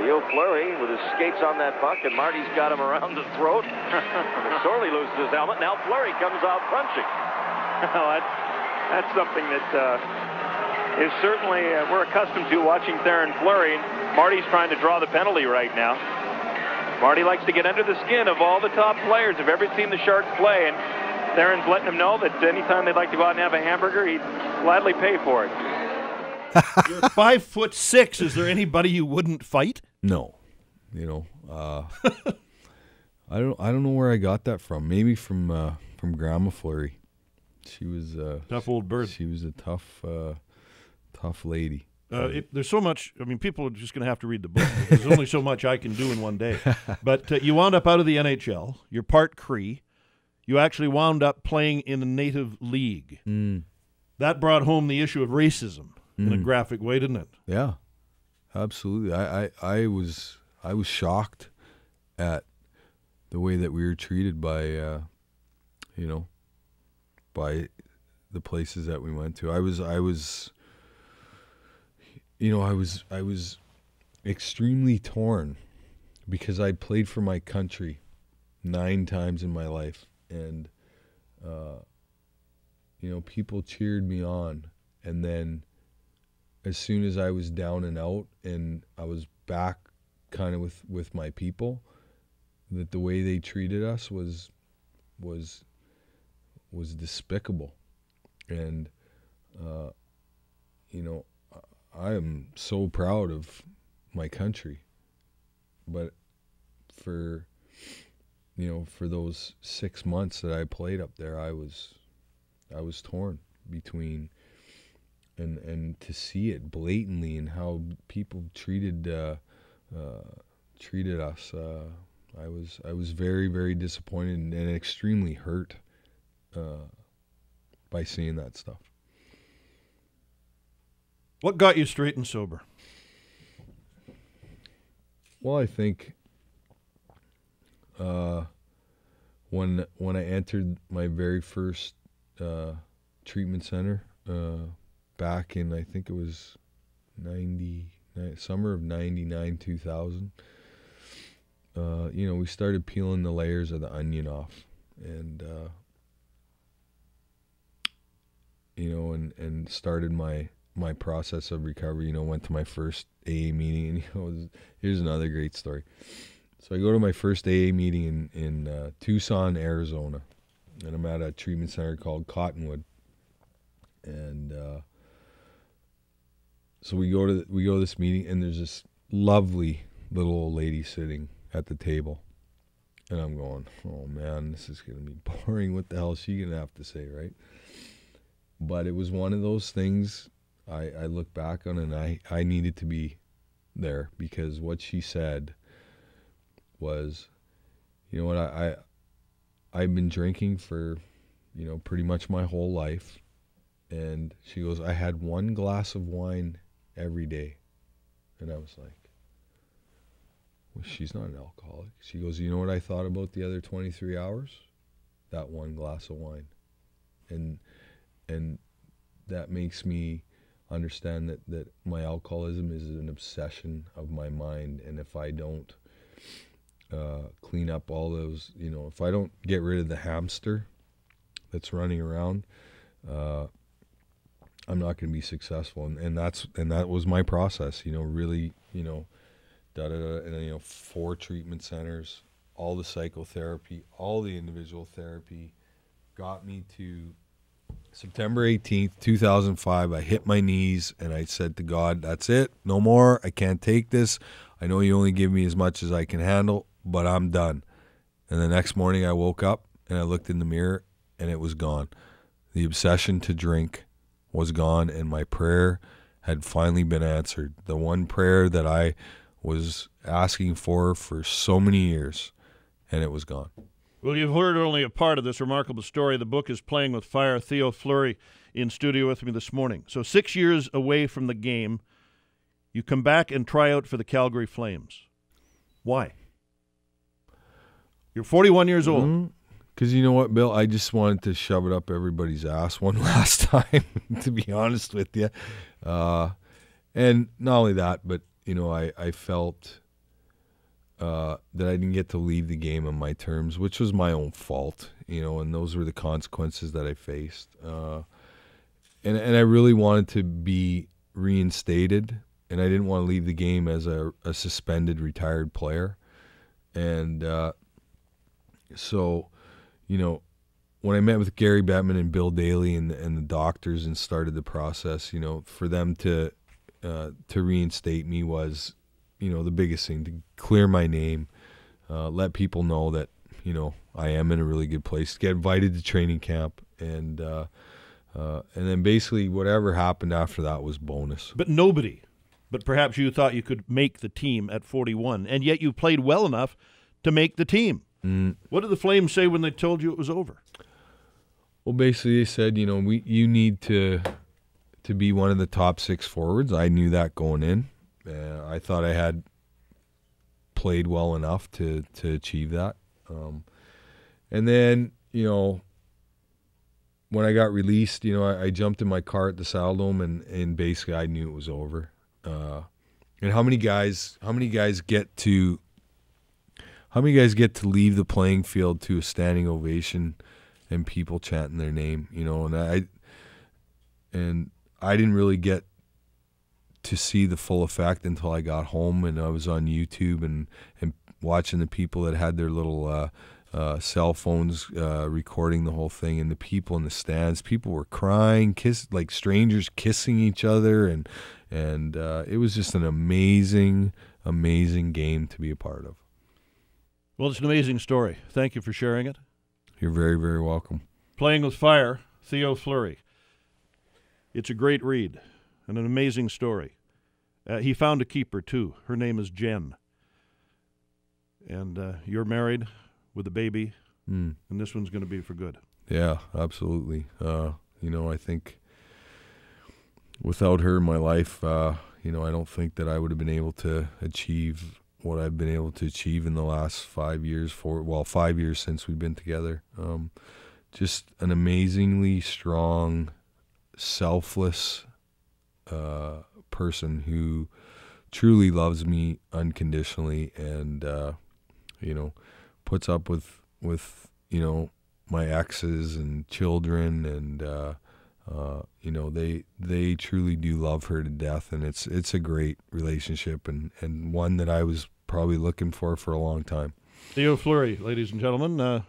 Theo Fleury with his skates on that puck, and Marty's got him around the throat. McSorley loses his helmet. Now Fleury comes out punching. Well, that's something that is certainly we're accustomed to watching Theron Fleury. Marty's trying to draw the penalty right now. Marty likes to get under the skin of all the top players of every team the Sharks play, and Theron's letting him know that anytime they'd like to go out and have a hamburger, he'd gladly pay for it. You're 5'6". Is there anybody you wouldn't fight? No, I don't know where I got that from. Maybe from Grandma Fleury. She was tough old bird. She was a tough lady. There's so much. I mean, people are just going to have to read the book. There's only so much I can do in one day. But you wound up out of the NHL. You're part Cree. You actually wound up playing in a native league. Mm. That brought home the issue of racism in a graphic way, didn't it? Yeah, absolutely. I was shocked at the way that we were treated by by the places that we went to. I was extremely torn because I played for my country 9 times in my life, and people cheered me on, and then as soon as I was down and out and I was back kind of with my people, that the way they treated us was despicable. And I am so proud of my country, but for those 6 months that I played up there, I was torn between, and to see it blatantly and how people treated us, I was very, very disappointed and extremely hurt by seeing that stuff. What got you straight and sober? Well, I think when I entered my very first treatment center back in, I think it was summer of 99, 2000, we started peeling the layers of the onion off, and and started my process of recovery. Went to my first AA meeting, and here's another great story. So I go to my first AA meeting in Tucson, Arizona, and I'm at a treatment center called Cottonwood, and so we go to this meeting, and there's this lovely little old lady sitting at the table, and I'm going, oh man, this is gonna be boring. What the hell is she gonna have to say, right? But it was one of those things I look back on, and I needed to be there, because what she said was, you know what, I've been drinking for, pretty much my whole life. And she goes, I had 1 glass of wine every day. And I was like, well, she's not an alcoholic. She goes, you know what I thought about the other 23 hours? That 1 glass of wine. And that makes me understand that my alcoholism is an obsession of my mind. And if I don't clean up all those, if I don't get rid of the hamster that's running around, I'm not going to be successful. And that was my process, really, and 4 treatment centers, all the psychotherapy, all the individual therapy got me to September 18th, 2005. I hit my knees and I said to God, that's it, no more. I can't take this. I know you only give me as much as I can handle, but I'm done. And the next morning I woke up and I looked in the mirror and it was gone. The obsession to drink was gone, and my prayer had finally been answered. The one prayer that I was asking for so many years, and it was gone. Well, you've heard only a part of this remarkable story. The book is Playing with Fire. Theo Fleury in studio with me this morning. So 6 years away from the game, you come back and try out for the Calgary Flames. Why? You're 41 years old. Because you know what, Bill? I just wanted to shove it up everybody's ass one last time, to be honest with you. And not only that, but, I felt that I didn't get to leave the game on my terms, which was my own fault, and those were the consequences that I faced. And I really wanted to be reinstated, and I didn't want to leave the game as a suspended retired player. And so, when I met with Gary Bettman and Bill Daly and the doctors and started the process, for them to reinstate me was, the biggest thing, to clear my name, let people know that, I am in a really good place, get invited to training camp, and then basically whatever happened after that was bonus. But perhaps you thought you could make the team at 41, and yet you played well enough to make the team. What did the Flames say when they told you it was over? Well, basically they said, you need to be one of the top 6 forwards. I knew that going in. I thought I had played well enough to achieve that. And then, when I got released, I jumped in my car at the Saddledome, and basically I knew it was over. And how many guys get to leave the playing field to a standing ovation and people chanting their name, and I didn't really get to see the full effect until I got home, and I was on YouTube and watching the people that had their little cell phones recording the whole thing, and the people in the stands. People were crying, like strangers kissing each other, and it was just an amazing game to be a part of. Well, it's an amazing story. Thank you for sharing it. You're very, very welcome. Playing with Fire, Theo Fleury. It's a great read and an amazing story. He found a keeper, too. Her name is Jen. And you're married with a baby, and this one's going to be for good. Yeah, absolutely. I think without her in my life, I don't think that I would have been able to achieve what I've been able to achieve in the last 5 years, 5 years since we've been together. Just an amazingly strong, selfless person who truly loves me unconditionally, and puts up with my exes and children, and they truly do love her to death, and it's a great relationship, and one that I was probably looking for a long time. Theo Fleury, ladies and gentlemen,